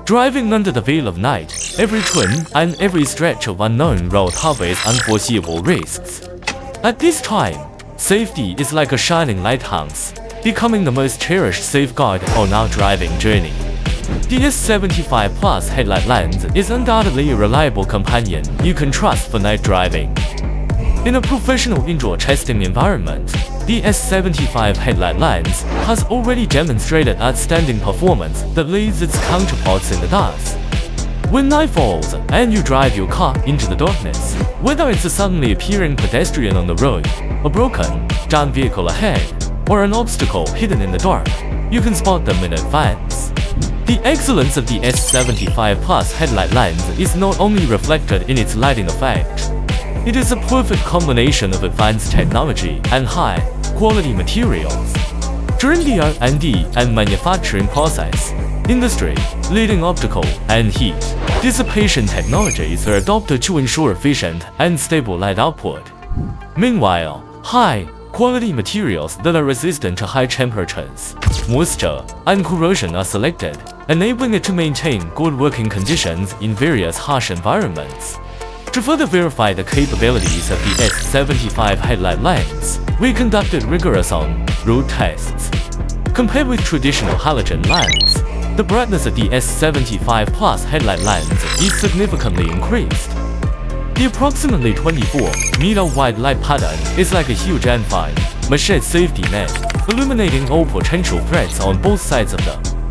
Driving under the veil of night, every turn and every stretch of unknown road harbors unforeseeable risks. At this time, safety is like a shining lighthouse, becoming the most cherished safeguard on our driving journey. The S75 Plus headlight lens is undoubtedly a reliable companion you can trust for night driving. In a professional indoor testing environment, the S75 headlight lens has already demonstrated outstanding performance that leads its counterparts in the dust. When night falls and you drive your car into the darkness, whether it's a suddenly appearing pedestrian on the road, a broken down vehicle ahead, or an obstacle hidden in the dark, you can spot them in advance. The excellence of the S75 Plus headlight lens is not only reflected in its lighting effect. It is a perfect combination of advanced technology and high-quality materials. During the R&D and manufacturing process, industry-leading optical and heat dissipation technologies are adopted to ensure efficient and stable light output. Meanwhile, high-quality materials that are resistant to high temperatures, moisture, and corrosion are selected, enabling it to maintain good working conditions in various harsh environments. To further verify the capabilities of the S75 headlight lens, we conducted rigorous on-road tests. Compared with traditional halogen lamps, the brightness of the S75 Plus headlight lens is significantly increased. The approximately 24-meter wide light pattern is like a huge and fine, mesh safety net, illuminating all potential threats on both sides of the